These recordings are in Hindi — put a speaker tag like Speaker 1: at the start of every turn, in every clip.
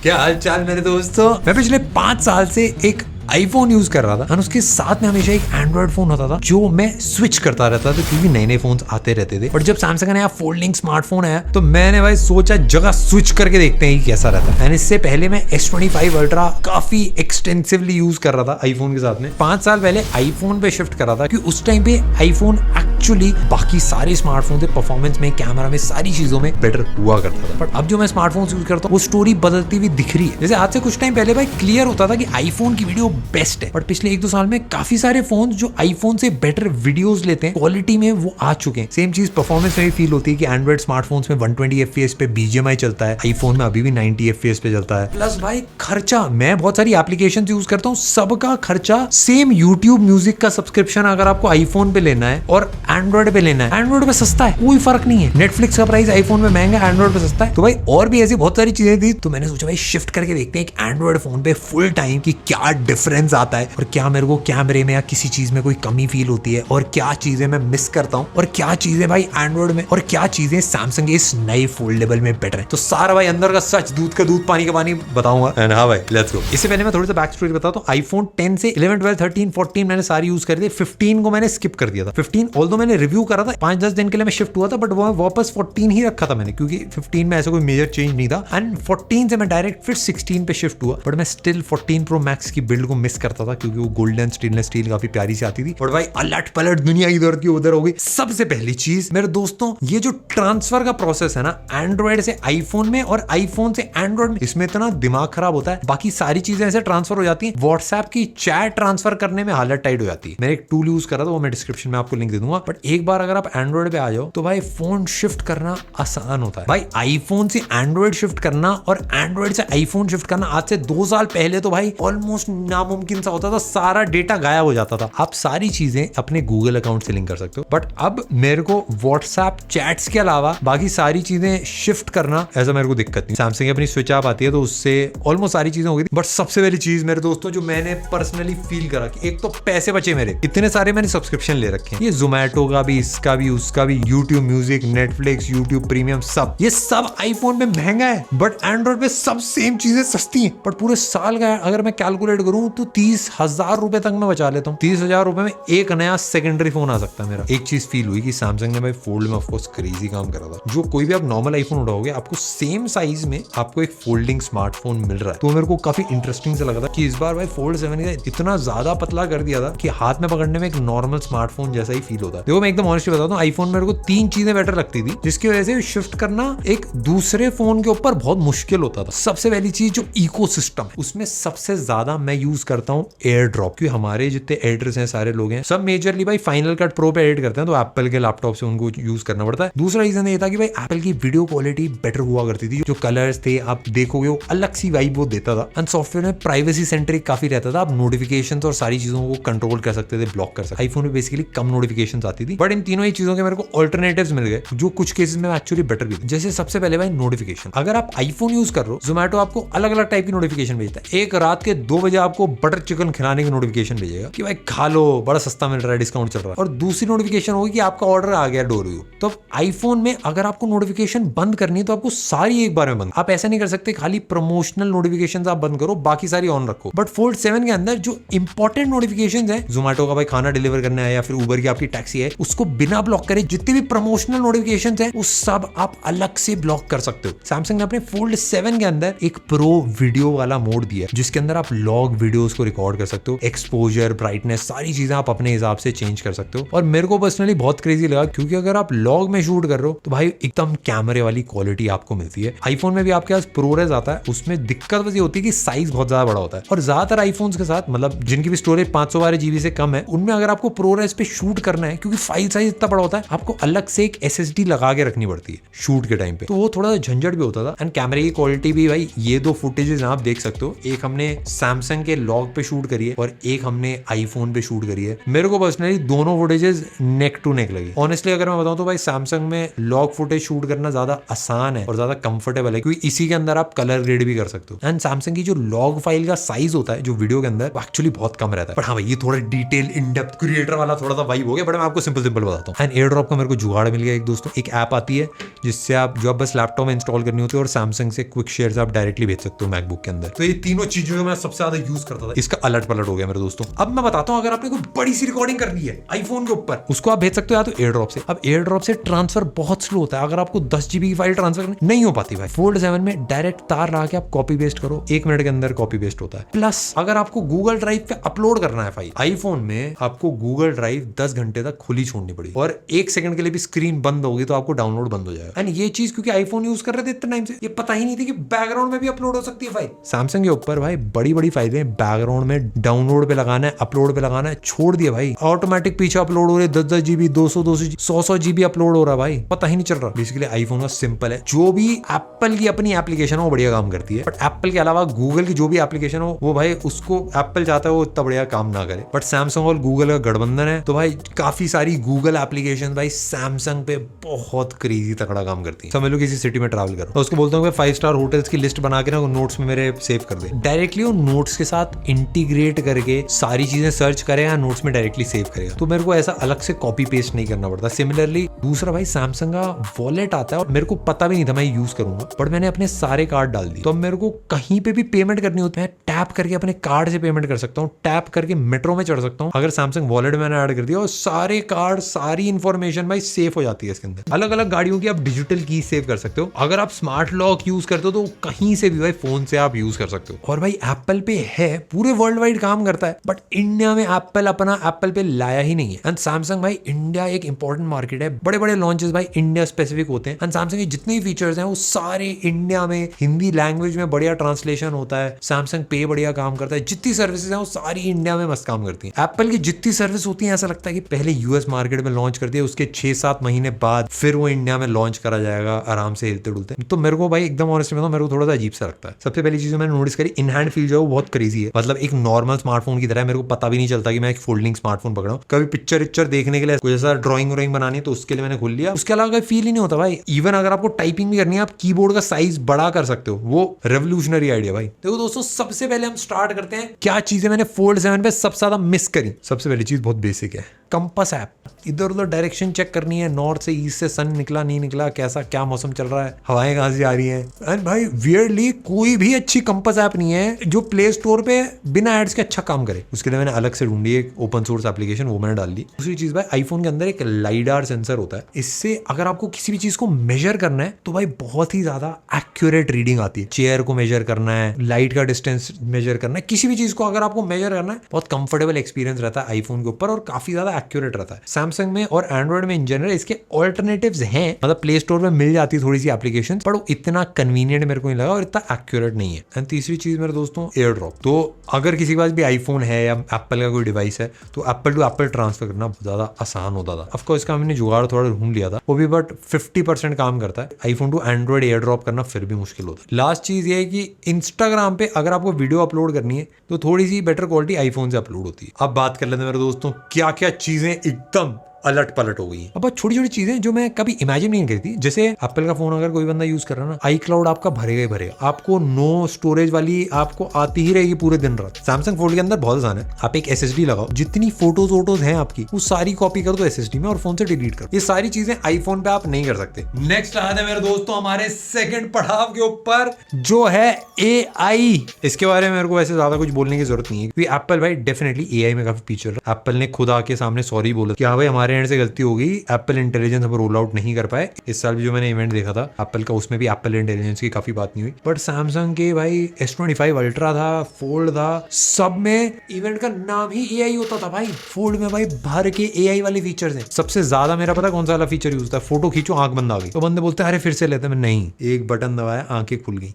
Speaker 1: क्या हाल चाल मेरे दोस्तों। मैं पिछले 5 साल से एक आईफोन यूज कर रहा था और उसके साथ में हमेशा एक एंड्रॉइड फोन होता था जो मैं स्विच करता रहता था क्योंकि नए नए फोन्स आते रहते थे। बट जब सैमसंग का नया फोल्डिंग स्मार्टफोन आया तो मैंने भाई सोचा जगह स्विच करके देखते हैं कि कैसा रहता है। इससे पहले मैं S25 अल्ट्रा काफी एक्सटेंसिवली यूज कर रहा था आईफोन के साथ में। 5 साल पहले आईफोन पे शिफ्ट कर रहा था क्योंकि उस टाइम पे आईफोन एक्चुअली बाकी सारे स्मार्टफोन से परफॉर्मेंस में, कैमरा में, सारी चीजों में बेटर हुआ करता था। बट अब जो मैं स्मार्टफोन यूज करता हूँ वो स्टोरी बदलती हुई दिख रही है। जैसे आज से कुछ टाइम पहले भाई क्लियर होता था कि आईफोन की वीडियो बेस्ट है, बट पिछले 1-2 साल में काफी सारे फोन जो आईफोन से बेटर वीडियोस लेते हैं क्वालिटी में वो आ चुके हैं। सेम चीज परफॉर्मेंस में भी फील होती है कि एंड्रॉइड स्मार्टफोन्स में 120 FPS पे BGMI चलता है, आईफोन में अभी भी 90 FPS पे चलता है। प्लस भाई खर्चा, मैं बहुत सारी एप्लीकेशन यूज करता हूँ, सबका खर्चा सेम। यूट्यूब म्यूजिक का सब्सक्रिप्शन अगर आपको आईफोन पे लेना है और एंड्रॉइड पे लेना है, एंड्रॉइड पे सस्ता है, कोई फर्क नहीं है। नेटफ्लिक्स का प्राइस आईफोन में महंगा, एंड्रॉइड पे सस्ता है। तो भाई और भी ऐसी बहुत सारी चीजें थी, तो मैंने सोचा भाई शिफ्ट करके देखते हैं एक एंड्रॉइड फोन पे फुल टाइम की क्या डिफरेंस आता है और क्या मेरे को कैमरे में या किसी चीज में कोई कमी फील होती है और क्या चीजें मैं मिस करता हूँ और क्या चीजें भाई एंड्रॉइड में और क्या चीजें सैमसंग के इस नए फोल्डेबल में बेटर है। तो सारा भाई अंदर का सच, दूध का दूध, पानी का पानी बताऊंगा। एंड हाँ भाई लेट्स गो। इससे पहले मैं थोड़ा सा बैक स्टोरी बताता हूँ। आईफोन 10 से 11, 12, 13, 14 मैंने सारी यूज कर दी। 15 को मैंने स्किप कर दिया था। 15 ऑल्दो मैंने रिव्यू करा था, 5-10 दिन के लिए मैं शिफ्ट हुआ था, बट वो वापस 14 ही रखा था मैंने क्योंकि 15 में ऐसा कोई मेजर चेंज नहीं था। एंड 14 से मैं डायरेक्ट फिर 16 पे शिफ्ट हुआ, बट मैं स्टिल 14 Pro Max की बिल्ड को मिस करता था क्योंकि वो गोल्डन स्टेनलेस स्टील काफी प्यारी सी आती थी। और भाई अलट पलट दुनिया इधर की उधर हो गई। सबसे पहली चीज मेरे दोस्तों, ये जो ट्रांसफर का प्रोसेस है ना एंड्रॉइड से आईफोन में और आईफोन से एंड्रॉइड में, इसमें इतना दिमाग खराब होता है। बाकी सारी चीजें ऐसे ट्रांसफर हो जाती हैं। व्हाट्सएप की चैट ट्रांसफर करने में हालत टाइट हो जाती है। मैंने एक टूल यूज करा था, वो मैं डिस्क्रिप्शन में आपको लिंक दे दूंगा। बट एक बार अगर आप एंड्रॉइड पे आ जाओ तो भाई फोन शिफ्ट करना आसान होता है। भाई आईफोन से एंड्रॉइड शिफ्ट करना और एंड्रॉइड से आईफोन शिफ्ट करना आज से 2 साल पहले तो भाई ऑलमोस्ट नामुमकिन सा होता था। सारा डेटा गायब हो जाता था। आप सारी चीजें अपने गूगल अकाउंट से लिंक कर सकते हो, बट अब मेरे को व्हाट्सएप चैट्स के अलावा बाकी सारी चीजें शिफ्ट करना ऐसा मेरे को दिक्कत नहीं। सैमसंग की अपनी स्विच ऐप आती है तो उससे ऑलमोस्ट सारी चीजें हो गई थी। बट सबसे पहली चीज मेरे दोस्तों जो मैंने पर्सनली फील करा कि एक तो पैसे बचे मेरे, इतने सारे मैंने सब्सक्रिप्शन ले रखे हैं, ये जोमेटो का भी, इसका भी, उसका भी, YouTube music, Netflix, YouTube premium, सब ये सब आईफोन पे महंगा है, बट एंड्रॉइड पे सब सेम चीजें सस्ती हैं। बट पूरे साल का अगर मैं कैलकुलेट करूं तो 30,000 रुपए तक मैं बचा लेता हूँ। 30,000 रुपए में एक नया सेकेंडरी फोन आ सकता है मेरा। एक चीज फील हुई कि सैमसंग ने भाई फोल्ड में ऑफकोर्स क्रेजी काम करा था। जो कोई भी आप नॉर्मल आईफोन उठाओगे आपको सेम साइज में आपको एक फोल्डिंग स्मार्टफोन मिल रहा है। तो मेरे को काफी इंटरेस्टिंग से लगा था कि इस बार भाई फोल्ड 7 का इतना ज्यादा पतला कर दिया था कि हाथ में पकड़ने में एक नॉर्मल स्मार्टफोन जैसा ही फील होता है। देखो मैं एकदम ऑनेस्टली बताता हूँ, आईफोन मेरे को 3 चीजें बेटर लगती थी जिसकी वजह से शिफ्ट करना एक दूसरे फोन के ऊपर बहुत मुश्किल होता था। सबसे पहली चीज जो इकोसिस्टम, उसमें सबसे ज्यादा मैं यूज करता हूँ एयर ड्रॉप, क्योंकि हमारे जितने एडिटर्स हैं सारे लोग हैं सब मेजरली भाई फाइनल कट प्रो पे एडिट करते हैं, तो एप्पल के लैपटॉप से उनको यूज करना पड़ता है। दूसरा रीजन ये था कि भाई एप्पल की वीडियो क्वालिटी बेटर हुआ करती थी। जो कलर्स थे आप देखोगे वो अलग सी वाइब वो देता था। एंड सॉफ्टवेयर में प्राइवेसी सेंट्रिक काफी रहता था। आप नोटिफिकेशंस और सारी चीजों को कंट्रोल कर सकते थे, ब्लॉक कर सकते। आईफोन में बेसिकली कम नोटिफिकेशंस आती थी, बट इन तीनों ही चीजों के मेरे को ऑल्टरनेटिव्स मिल गए जो कुछ केसेस में एक्चुअली बेटर भी थे। जैसे सबसे पहले भाई नोटिफिकेशन, अगर आप आईफोन यूज कर रहे हो, जोमेटो आपको अलग अलग टाइप की नोटिफिकेशन भेजता है। एक रात के 2 बजे आपको बटर चिकन खिलाने की नोटिफिकेशन भेजेगा कि भाई खा लो, बड़ा सस्ता मिल रहा है, डिस्काउंट चल रहा है। और दूसरी नोटिफिकेशन होगी कि आपका ऑर्डर आ गया डोरयू। तो आईफोन में अगर आपको नोटिफिकेशन बंद करनी है तो आपको सारी एक बार में बंद। आप ऐसा नहीं कर सकते खाली प्रमोशनल नोटिफिकेशंस आप बंद करो, बाकी सारी ऑन रखो। बट फोल्ड 7 के अंदर जो इंपॉर्टेंट नोटिफिकेशंस है, जोमेटो का भाई खाना डिलीवर करना है या फिर उबर की आपकी टैक्सी है, उसको बिना ब्लॉक करे जितने भी प्रमोशनल नोटिफिकेशंस है वो सब आप अलग से ब्लॉक कर सकते हो। सैमसंग ने अपने फोल्ड 7 के अंदर एक प्रो वीडियो वाला मोड दिया है जिसके अंदर आप लॉग वीडियोस को रिकॉर्ड कर सकते हो। एक्सपोजर, ब्राइटनेस, सारी चीजें आप अपने हिसाब से चेंज कर सकते हो। और मेरे को पर्सनली बहुत क्रेजी लगा क्योंकि अगर आप लॉग में शूट कर रहे हो तो भाई एकदम कैमरे वाली क्वालिटी आपको मिलती है। आईफोन में भी आपके पास प्रोरेस आता है, उसमें दिक्कत बस ये होती है कि साइज बहुत ज्यादा बड़ा होता है। और ज्यादातर आईफोन्स के साथ, मतलब जिनकी भी स्टोरेज 512 GB से कम है, उनमें अगर आपको प्रोरेस पे शूट करना है, क्योंकि फाइल साइज इतना बड़ा होता है, आपको अलग से एक SSD लगा के रखनी पड़ती है शूट के टाइम पे, तो वो थोड़ा सा झंझट भी होता था। एंड कैमरे की क्वालिटी भी भाई, ये 2 फुटेजेस आप देख सकते हो, एक हमने सैमसंग के लॉग पे शूट करी है और एक हमने आईफोन पे शूट करी है। मेरे को पर्सनली दोनों फुटेजेस नेक टू नेक लगी। ऑनेस्टली अगर मैं बताऊं तो भाई सैमसंग में लॉग फुटेज शूट करना ज्यादा आसान है और ज्यादा कंफर्टेबल है क्योंकि इसी के अंदर आप कलर ग्रेड भी कर सकते हो। एंड सैमसंग की जो लॉग फाइल का साइज होता है जो वीडियो के अंदर, एक्चुअली बहुत कम रहता है। बट हाँ भाई ये थोड़ा डिटेल इन डेप्थ क्रिएटर वाला थोड़ा सा वाइब हो गया। बट मैं आपको आपको सिंपल बताता हूँ। एंड एयर ड्रॉप का मेरे को जुगाड़ मिल गया एक दोस्तों, एक ऐप आती है जिससे आप जो बस लैपटॉप में इंस्टॉल करनी होती है और सैमसंग से क्विक शेयर्स आप डायरेक्टली भेज सकते हो मैकबुक के अंदर। तो ये तीनों चीजें जो मैं सबसे ज्यादा यूज करता था, इसका अलट पलट हो गया मेरे दोस्तों। अब मैं बताता हूँ, अगर आपने कोई बड़ी सी रिकॉर्डिंग करनी है आईफोन के ऊपर, उसको आप भेज सकते हो या तो एयर ड्रॉप से। अब एयर ड्रॉप से ट्रांसफर बहुत स्लो होता है, अगर आपको 10 GB की फाइल ट्रांसफर नहीं हो पाती भाई। फोल्ड 7 में डायरेक्ट तार लगा के आप कॉपी पेस्ट करो, 1 मिनट के अंदर कॉपी पेस्ट होता है। प्लस अगर आपको गूगल ड्राइव पे अपलोड करना है फाइल, आईफोन में आपको गूगल ड्राइव 10 घंटे तक खुली छोड़नी पड़ी और 1 सेकंड के लिए भी स्क्रीन बंद होगी तो आपको डाउनलोड बंद हो जाएगा। एंड ये चीज क्योंकि आईफोन यूज कर रहे थे इतने टाइम से, ये पता ही नहीं थी कि बैकग्राउंड में भी अपलोड हो सकती है फाइल। सैमसंग के ऊपर भाई बड़ी बड़ी फाइलें बैकग्राउंड में डाउनलोड पे लगाना है, अपलोड पे लगाना है, छोड़ दिया भाई। ऑटोमेटिक पीछे अपलोड हो रहे 10-10 GB, 200 100 GB अपलोड हो रहा है भाई, पता ही नहीं चल रहा। बेसिकली आईफोन का सिंपल है, जो भी एप्पल की अपनी एप्लीकेशन हो बढ़िया काम करती है, बट एप्पल के अलावा गूगल की जो भी एप्लीकेशन हो वो भाई उसको एप्पल चाहता है वो इतना बढ़िया काम ना करे, बट सैमसंग और गूगल का गठबंधन है तो भाई काफी सारी गूगल एप्लीकेशन भाई सैमसंग पे बहुत क्रेजी तगड़ा काम करती है। समझ लो किसी सिटी में ट्रैवल करो तो उसको बोलता हूँ 5 स्टार होटल्स की लिस्ट बना के ना नोट्स में मेरे सेव कर दे, डायरेक्टली वो नोट्स के साथ इंटीग्रेट करके सारी चीजें सर्च करेगा, नोट्स में डायरेक्टली सेव करेगा, तो मेरे को ऐसा अलग से कॉपी पेस्ट नहीं करना पड़ता। सिमिलरली दूसरा भाई सैमसंग का वॉलेट आता है और मेरे को पता भी नहीं था मैं यूज करूंगा, बट मैंने अपने सारे कार्ड डाल दिए, तो अब मेरे को कहीं पे भी पेमेंट करनी होती है टैप करके अपने कार्ड से पेमेंट कर सकता हूँ, टैप करके मेट्रो में चढ़ सकता हूँ अगर सैमसंग वॉलेट मैंने ऐड कर दिया, और सारे कार्ड सारी इंफॉर्मेशन भाई सेफ हो जाती है इसके अंदर। अलग अलग गाड़ियों की आप डिजिटल की सेव कर सकते हो, अगर आप स्मार्ट लॉक यूज करते हो तो कहीं से भी भाई फोन से आप यूज कर सकते हो। और भाई एप्पल पे है, पूरे वर्ल्ड वाइड काम करता है, बट इंडिया में एप्पल अपना एप्पल पे लाया ही नहीं है। एंड सैमसंग भाई इंडिया एक इंपॉर्टेंट मार्केट है, बड़े बड़े लॉन्चेस भाई इंडिया स्पेसिफिक होते हैं, एंड सैमसंग के जितने भी फीचर्स हैं वो सारे इंडिया में हिंदी लैंग्वेज में बढ़िया ट्रांसलेशन होता है। सैमसंग पे बढ़िया काम करता है, जितनी सर्विसेज हैं वो सारी इंडिया में मस्त काम करती हैं। एप्पल की जितनी सर्विस होती है ऐसा लगता है कि पहले यूएस मार्केट में लॉन्च कर दिया, उसके 6-7 महीने बाद फिर वो इंडिया में लॉन्च करा जाएगा आराम से हिलते डुलते। तो मेरे को भाई एकदम ऑनेस्ट में मेरे को थोड़ा सा अजीब सा लगता है। सबसे पहली चीज मैंने नोटिस करी, इन हैंड फील जो है वो बहुत क्रेजी है, मतलब एक नॉर्मल स्मार्टफोन की तरह मेरे को पता भी नहीं चलता कि मैं एक फोल्डिंग स्मार्टफोन पकड़ा हूं। कभी पिक्चर देखने के लिए कोई ऐसा ड्राइंग बनानी है तो उसके लिए मैंने खोल लिया, उसके अलावा कोई फील ही नहीं होता भाई। इवन अगर आपको टाइपिंग भी करनी है आप कीबोर्ड का साइज बड़ा कर सकते हो, वो रेवोल्यूशनरी आइडिया भाई। देखो दोस्तों सबसे पहले हम स्टार्ट करते हैं क्या चीजें मैंने फोल्ड 7 पे सबसे ज्यादा मिस करी। सबसे पहली चीज बहुत बेसिक है, कंपास ऐप। इधर उधर डायरेक्शन चेक करनी है, नॉर्थ से ईस्ट से सन निकला नहीं निकला, कैसा क्या मौसम चल रहा है, हवाएं कहां से आ रही हैं। एंड भाई वियर्डली कोई भी अच्छी कंपास ऐप नहीं है जो प्ले स्टोर पे बिना एड्स के अच्छा काम करे। उसके लिए मैंने अलग से ढूंढी एक ओपन सोर्स एप्लीकेशन, वो मैंने डाल दी। दूसरी चीज भाई आईफोन के अंदर एक लाइडार सेंसर होता है, इससे अगर आपको किसी भी चीज को मेजर करना है तो भाई बहुत ही ज्यादा एक्यूरेट रीडिंग आती है। चेयर को मेजर करना है, लाइट का डिस्टेंस मेजर करना है, किसी भी चीज को अगर आपको मेजर करना है बहुत कंफर्टेबल एक्सपीरियंस रहता है आईफोन के ऊपर और काफी ज्यादा एक्यूरेट रहता है। सैमसंग में और एंड्रॉइड में इन जनरल इसके ऑल्टरनेटिव्स हैं, मतलब प्ले स्टोर में मिल जाती है थोड़ी सी एप्लीकेशन, पर वो इतना कन्वीनियंट मेरे को नहीं लगा और इतना एक्यूरेट नहीं है। एंड तीसरी चीज मेरे दोस्तों एयर ड्रॉप। तो अगर किसी के पास भी आईफोन है या एप्पल का कोई डिवाइस है तो एप्पल टू एप्पल ट्रांसफर करना बहुत ज्यादा आसान होता था। ऑफकोर्स इसका मैंने जुगाड़ थोड़ा ढूंढ लिया था वो भी, बट 50% काम करता है। IPhone to Android AirDrop करना फिर भी मुश्किल होता है। लास्ट चीज ये है कि इंस्टाग्राम पे अगर आपको वीडियो अपलोड करनी है तो थोड़ी सी बेटर क्वालिटी आईफोन से अपलोड होती है। अब बात कर लेते हैं मेरे दोस्तों क्या क्या चीजें एकदम अलट पलट हो गई। अब छोटी छोटी चीजें जो मैं कभी इमेजिन नहीं करी थी, जैसे एप्पल का फोन अगर कोई बंदा यूज कर रहा है ना, आई क्लाउड आपका भरेगा ही भरेगा, आपको नो स्टोरेज वाली आपको आती ही रहेगी पूरे दिन रात। सैमसंग फोल्ड के अंदर बहुत आसान है, आप एक SSD लगाओ, जितनी फोटोज हैं आपकी वो सारी कॉपी कर दो SSD में और फोन से डिलीट करो। ये सारी चीजें आईफोन पे आप नहीं कर सकते। नेक्स्ट आते हैं मेरे दोस्तों हमारे सेकंड पड़ाव के ऊपर जो है AI। इसके बारे में मेरे को वैसे ज्यादा कुछ बोलने की जरूरत नहीं है क्योंकि एप्पल भाई डेफिनेटली AI में काफी फीचर है। एप्पल ने खुद आके सामने सॉरी बोला कि हाँ भाई हमारे एंड से गलती हो गई, एप्पल इंटेलिजेंस हम रोल आउट नहीं कर पाए। इस साल भी जो मैंने इवेंट देखा था एप्पल का उसमें भी एप्पल इंटेलिजेंस की काफी बात नहीं हुई, बट सैमसंग के भाई S25 अल्ट्रा था, फोल्ड था, सब में इवेंट का नाम ही AI होता था भाई। फोल्ड में भाई भर के AI वाले फीचर्स हैं। सबसे ज्यादा मेरा पता कौन सा वाला फीचर यूज था, फोटो खींचो आंख बंद आ गई, तो बंदे बोलते हैं अरे फिर से लेते हैं, नहीं एक बटन दबाया आंखें खुल गई।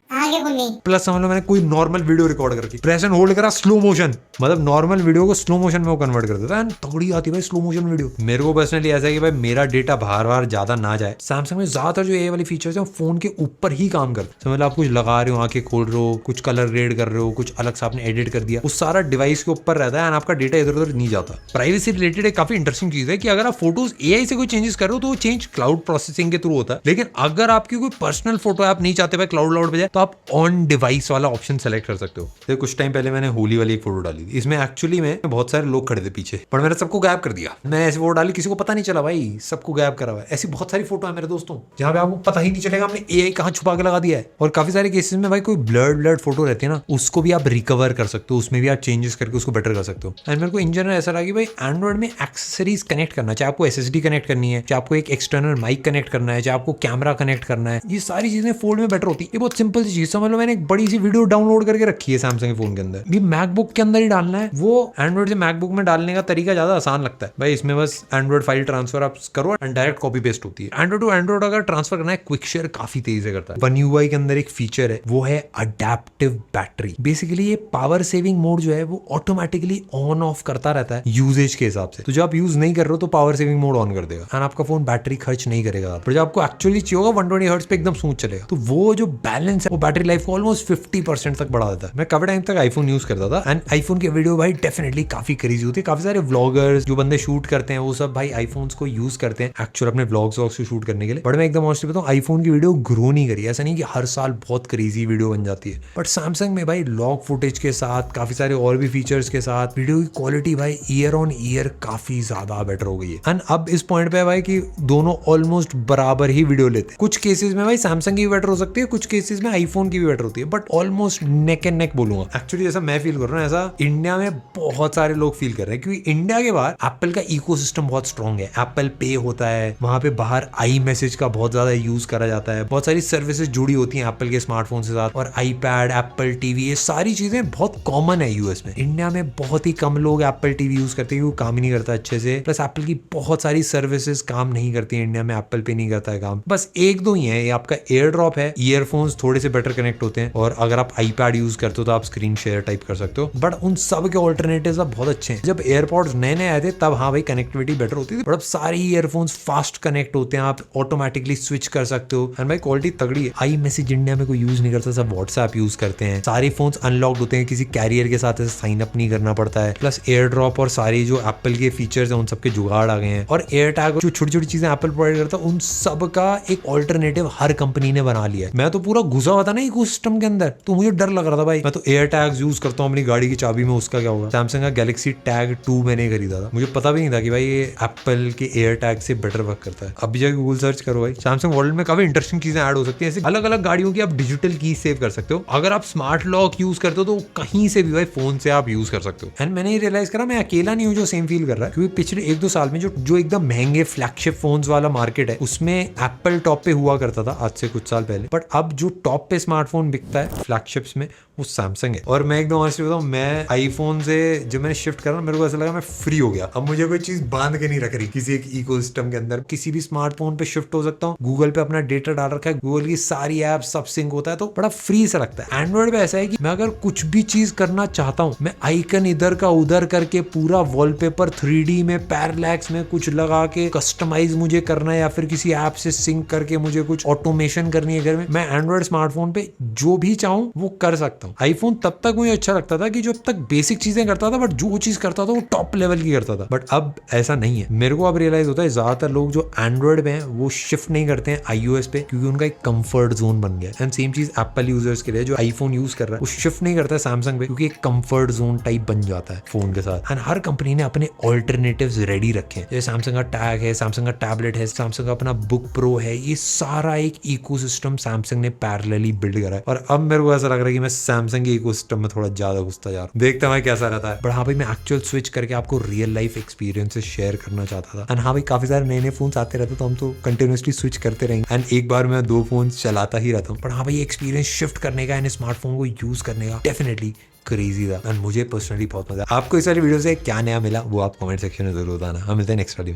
Speaker 1: प्लस समझ लो मैंने कोई नॉर्मल वीडियो रिकॉर्ड करके प्रेस एंड होल्ड करा, स्लो मोशन, मतलब नॉर्मल वीडियो को स्लो मोशन में वो कन्वर्ट कर देता है। तगड़ी आती है भाई स्लो मोशन वीडियो। मेरे को पर्सनली ऐसा है कि भाई मेरा डेटा बाहर ज्यादा ना जाए। सैमसंग में ज्यादातर जो AI वाली फीचर्स हैं फोन के ऊपर ही काम करते हैं। समझ लो आप कुछ लगा रहे हो, आंखें खोल रहे हो, कुछ कलर ग्रेड कर रहे हो, कुछ अलग से आपने एडिट कर दिया, वो सारा डिवाइस के ऊपर रहता है एंड आपका डेटा इधर उधर नहीं जाता। प्राइवेसी रिलेटेड एक काफी इंटरेस्टिंग चीज है कि अगर आप फोटोज AI से कोई चेंजेस कर रहे हो तो वो चेंज क्लाउड प्रोसेसिंग के थ्रू होता है, लेकिन अगर आपकी कोई पर्सनल फोटो आप नहीं चाहते भाई क्लाउड पे जाए तो आप ऑन डिवाइस वाला ऑप्शन सेलेक्ट कर सकते हो। तो कुछ टाइम पहले मैंने होली वाली एक फोटो डाली थी, इसमें एक्चुअली में बहुत सारे लोग खड़े थे पीछे, पर मैंने सबको गायब कर दिया। मैंने ऐसी फोटो डाली, किसी को पता नहीं चला भाई, सबको गायब करा हुआ है। ऐसी बहुत सारी फोटो है मेरे दोस्तों जहाँ पे आपको पता ही नहीं चलेगा हमने एआई कहाँ छुपा के लगा दिया है। और काफी सारे केसेस में भाई कोई ब्लर्ड फोटो रहती है ना, उसको भी आप रिकवर कर सकते हो, उसमें भी आप चेंजेस करके उसको बेटर कर सकते हो। एंड मेरे को इन जनरल ऐसा लगा कि भाई एंड्रॉइड में एक्सेसरीज कनेक्ट करना, चाहे आपको SSD कनेक्ट करनी है, चाहे आपको एक एक्सटर्नल माइक कनेक्ट करना है, चाहे आपको कैमरा कनेक्ट करना है, ये सारी चीजें फोल्ड में बेटर होती है। ये बहुत सिंपल सी चीज समझ लो, मैंने एक बड़ी सी वीडियो डाउनलोड करके रखी है सैमसंग के फोन के अंदर, ये मैकबुक के अंदर ही डालना है। वो एंड्रॉइड से मैकबुक में डालने का तरीका ज्यादा आसान लगता है भाई, इसमें बस एंड्रॉइड फाइल ट्रांसफर आप करो एंड डायरेक्ट कॉपी पेस्ट होती है। एंड्रॉइड टू एंड्रॉइड अगर ट्रांसफर करना है, क्विक शेयर काफी तेजी से करता है। वन UI के अंदर एक फीचर है, वो है अडेप्टिव बैटरी। बेसिकली ये पावर सेविंग मोड जो है वो ऑटोमेटिकली ऑन ऑफ करता रहता है यूजेज के हिसाब से। तो जब आप यूज नहीं कर रहे हो तो पावर सेविंग मोड ऑन कर देगा एंड आपका फोन बैटरी खर्च नहीं करेगा। पर जब आपको एक्चुअली चाहिए होगा 120 हर्ट्ज पे एकदम स्मूथ चलेगा, तो वो जो बैलेंस है वो बैटरी लाइफ को ऑलमोस्ट 50% तक बढ़ा देता है। मैं काफी टाइम तक आईफोन यूज करता था एंड आईफोन के वीडियो भाई डेफिनेटली काफी क्रेजी होती है। काफी सारे व्लॉगर्स जो बंदे शूट करते हैं वो सब भाई आईफोन्स को यूज करते हैं एक्चुअल अपने व्लॉग्स को शूट करने के लिए। बट मैं एकदम ऑनेस्टली बताऊं, आईफोन की वीडियो ग्रो नहीं करी। ऐसा नहीं कि हर साल बहुत क्रेजी वीडियो बन जाती है, बट सैमसंग में भाई लॉग फुटेज के साथ काफी सारे और भी फीचर्स के साथ वीडियो की क्वालिटी भाई ईयर ऑन ईयर काफी ज्यादा बेटर हो गई है। एंड अब इस पॉइंट पे है भाई कि दोनों ऑलमोस्ट बराबर ही वीडियो लेते हैं। कुछ केसेस में भाई सैमसंग की भी बेटर हो सकती है, कुछ केसेस में आईफोन की भी बेटर होती है, but almost neck and neck बोलूंगा। एक्चुअली जैसा मैं फील कर रहा हूँ ऐसा इंडिया में बहुत सारे लोग फील कर रहे हैं, क्योंकि इंडिया के बाहर एप्पल का इकोसिस्टम बहुत स्ट्रॉन्ग है। एप्पल पे होता है, वहां पे बाहर आई मैसेज का बहुत ज्यादा यूज करा जाता है, बहुत सारी सर्विसेज जुड़ी होती हैं एप्पल के स्मार्टफोन के साथ, और आईपैड, एप्पल टीवी, ये सारी चीजें बहुत कॉमन है यूएस में। इंडिया में बहुत ही कम लोग एप्पल टीवी यूज करते हैं, वो काम ही नहीं करता अच्छे से। प्लस एप्पल की बहुत सारी सर्विसेज काम नहीं करती है इंडिया में, एप्पल पे नहीं करता है काम। बस एक दो ही है, ये आपका एयर ड्रॉप है, ईयरफोन्स थोड़े से बेटर कनेक्ट होते हैं, और अगर आप आईपैड यूज करते हो तो आप स्क्रीन शेयर टाइप कर सकते हो। बट उन सब के ऑल्टरनेटिव्स अब बहुत अच्छे हैं। जब एयरपॉड्स नए नए आए थे तब हाँ भाई कनेक्टिविटी बेटर होती थी, बट अब सारे ईयरफोन्स फास्ट कनेक्ट होते हैं, आप ऑटोमेटिकली स्विच कर सकते हो एंड भाई क्वालिटी तगड़ी है। आई मैसेज इंडिया में कोई यूज नहीं करता, सब व्हाट्सएप यूज करते हैं। सारे फोन्स अनलॉक्ड होते हैं, किसी कैरियर के साथ साइन अप नहीं करना पड़ता है। प्लस एयर ड्रॉप और सारी जो एप्पल के फीचर्स हैं उन सबके जुगाड़ आ गए हैं, और एयर टैग जो छोटी छोटी चीजें एप्पल प्रोवाइड करता है उन सब का एक ऑल्टरनेटिव हर कंपनी ने बना लिया है। मैं तो पूरा घुसा हुआ था ना इकोसिस्टम के अंदर, तो मुझे डर लग रहा था भाई। मैं तो एयर टैग्स यूज करता हूँ अपनी गाड़ी की चाबी में, उसका क्या होगा। सैमसंग का गैलेक्सी टैग 2 मैंने खरीदा था, मुझे पता भी नहीं था कि भाई ये एप्पल के एयर टैग से बेटर वर्क करता है। अभी जाके गूगल सर्च करो भाई, सैमसंग वर्ल्ड में काफी इंटरेस्टिंग चीजें ऐड हो सकती है। ऐसे अलग अलग गाड़ियों की आप डिजिटल की सेव कर सकते हो। अगर आप स्मार्ट लॉक यूज करते हो तो कहीं से भी भाई फोन से आप यूज कर सकते हो। एंड मैंने ये रियलाइज करा मैं अकेला नहीं हूँ जो सेम फील कर रहा है, क्योंकि पिछले 1-2 साल में जो एकदम महंगे फ्लैगशिप फोन्स वाला मार्केट है उसमें एप्पल टॉप पे हुआ करता था आज से कुछ साल पहले, बट अब जो टॉप पे स्मार्टफोन बिकता है फ्लैगशिप्स में वो सैमसंग है। और मैं एकदम ऑनेस्टली बताऊं, मैं आईफोन से जब मैंने शिफ्ट करा मेरे को ऐसा लगा मैं फ्री हो गया। अब मुझे कोई चीज बांध के नहीं रख रही किसी एक इकोसिस्टम के अंदर, किसी भी स्मार्टफोन पे शिफ्ट हो सकता हूँ। गूगल पे अपना डेटा डाल रखा है, गूगल की सारी ऐप सब सिंक होता है, तो बड़ा फ्री सा लगता है। एंड्रॉइड पे ऐसा है कि मैं अगर कुछ भी चीज करना चाहता हूँ, मैं आइकन इधर का उधर करके पूरा वॉलपेपर 3D में पैरालैक्स में कुछ लगा के कस्टमाइज मुझे करना है, या फिर किसी ऐप से सिंक करके मुझे कुछ ऑटोमेशन करनी है घर में, मैं एंड्रॉइड स्मार्टफोन पे जो भी चाहूँ वो कर सकता हूँ। आईफोन तब तक मुझे अच्छा लगता था कि जो अब तक बेसिक चीजें करता था, बट जो चीज करता था वो टॉप लेवल की करता था। बट अब ऐसा नहीं है। मेरे को अब रियलाइज होता है ज्यादातर लोग जो एंड्रॉइड में हैं वो शिफ्ट नहीं करते हैं iOS पे, क्योंकि उनका एक कंफर्ट जोन बन गया है। एंड सेम चीज एप्पल यूजर्स के लिए जो आईफोन यूज कर रहा है वो शिफ्ट नहीं करता है सैमसंग पे, क्योंकि एक कंफर्ट जोन टाइप बन जाता है फोन के साथ। एंड हर कंपनी ने अपने ऑल्टरनेटिव्स रेडी रखे हैं, जैसे सैमसंग का टैग है, सैमसंग का टैबलेट है, सैमसंग का अपना बुक प्रो है, ये सारा एक इकोसिस्टम सैमसंग ने पैरेलली बिल्ड करा है। और अब मेरे को ऐसा लग रहा है कि मैं सैमसंग के इकोसिस्टम में थोड़ा ज्यादा घुसता जा रहा हूं। देखता हूं कैसा रहता है। बट हाँ भाई, मैं एक्चुअल स्विच करके आपको रियल लाइफ एक्सपीरियंसेस शेयर करना चाहता था। एंड हाँ भाई, काफी सारे नए नए फोन आते रहते तो हम तो कंटिन्यूअसली स्विच करते रहेंगे, एंड एक बार मैं 2 फोन चलाता ही रहता हूँ। पर हाँ भाई, एक्सपीरियंस शिफ्ट करने का, स्मार्टफोन को यूज करने का डेफिनेटली क्रेजी था, एंड मुझे पर्सनली बहुत मजा। आपको इस वाली वीडियो से क्या नया मिला वो आप कमेंट सेक्शन में जरूर बताना। हम मिलते हैं नेक्स्ट वाली में।